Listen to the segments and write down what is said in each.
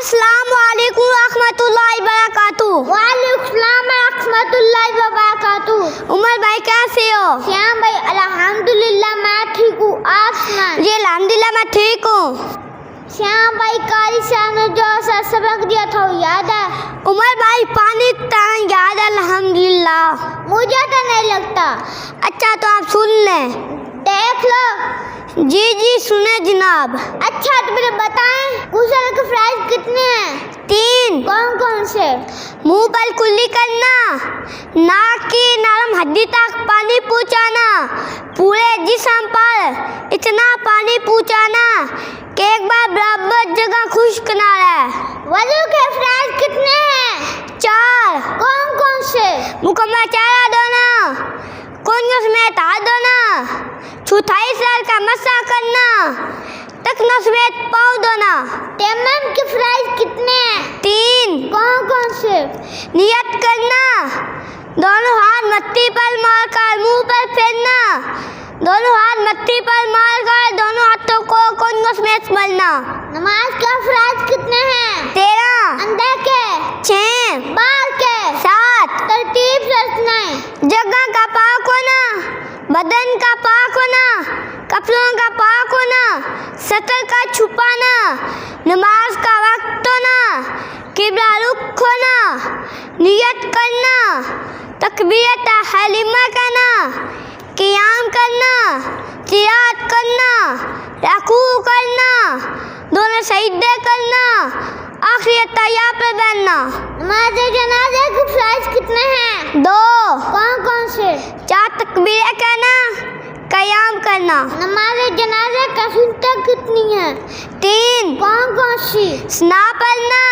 अस्सलामु अलैकुम रहमतुल्लाहि वबरकातुहू। वालेकुम सलाम रहमतुल्लाहि वबरकातुहू। उमर भाई कैसे हो? श्याम भाई अल्हम्दुलिल्लाह मैं ठीक हूँ, आप सुनाएं। जी अल्हम्दुलिल्लाह मैं ठीक हूँ। श्याम भाई कारी साहब ने जो सबक दिया था वो याद है? उमर भाई पानी तरह याद है अल्हम्दुलिल्लाह। मुझे तो नहीं लगता। अच्छा तो आप सुन लें। देख लो। जी सुने जनाब। अच्छा तो मुझे बताएं गुसल के प्राइस कितने हैं? 3। कौन कौन से? मुंह पर कुल्ली करना, नाक की नरम हड्डी तक पानी पहुँचाना, पूरे जिस्म पर इतना पानी पहुँचाना कि एक बार बराबर जगह खुश्क ना रहे। वजू के प्राइस कितने हैं? 4। कौन कौन से? मुकम्मल चेहरा धोना, कोनियों समेत हाथ धोना, चौथाई सर का मसा करना, टखनों समेत पाँव धोना। तयम्मुम के प्राइस कितने हैं? 3। कौन कौन से? नियत करना, दोनों हाथ मत्ती पर मारकर मुंह पर फेरना, दोनों हाथ मत्ती पर मारकर दोनों हाथों को कोनियों समेत मलना। नमाज का प्राइस कितने हैं? 13। अंदर के? 6। बाहर के? 7। तरतीब से सुनाएं। जगह का पाक होना, बदन का पाक होना, कपड़ों का पाक होना, सतर का छुपाना, नमाज का वक्त होना, किबला रुख होना, नियत करना, तकबीरत हलीमा करना, क़ियाम करना, तिलावत करना, रकू करना, दोनों सजदे करना, आखिरी तैया पर बैठना। नमाज जनाजे के प्राइस कितने हैं? 2। कौन कौन से? 4 तकबीरें कहना, क़याम करना। नमाज जनाजे का सुन्नत कितनी है? 3। कौन कौन सी? सना पढ़ना,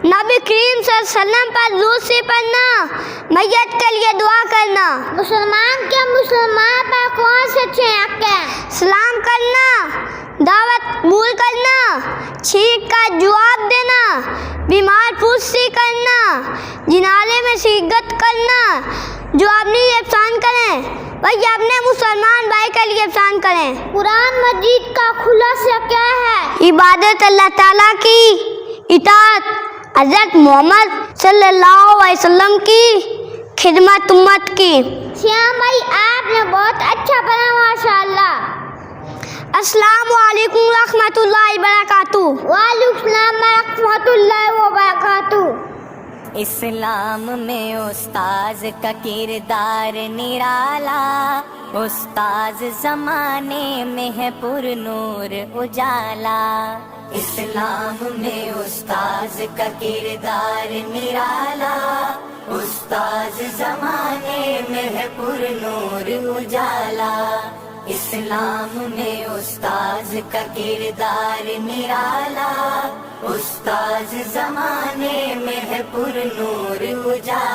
नबी करीम सल्लल्लाहु अलैहि वसल्लम पर दुरूद से पढ़ना, मैयत के लिए दुआ करना। मुसलमान के मुसलमान पर कौन से 6 हक हैं? सलाम करना, दावत कबूल करना, छींक का जवाब देना, बीमार पुष्टि करना, जिनाले में शिरकत करना, जो अपनी एहसान करें वही अपने मुसलमान भाई के लिए एहसान करें। कुरान मजीद का खुलासा क्या है? इबादत अल्लाह ताला की, इताअत हज़रत मोहम्मद सल्लल्लाहु अलैहि वसल्लम की, खिदमत उम्मत की। श्याम भाई आपने बहुत अच्छा पढ़ा माशाअल्लाह। अस्सलामु अलैकुम रहमतुल्लाहि वबरकातुहू। वालेकुम सलाम रहमतुल्लाहि वबरकातुहू। इस्लाम में उस्ताज का किरदार निराला, उस्ताज जमाने में है पुरनूर उजाला। इस्लाम में उस्ताज का किरदार निराला, उस्ताज जमाने में है पुरनूर उजाला। इस्लाम में उस्ताज का किरदार निराला, उस्ताज जमाने में है पुरनूर उजाला।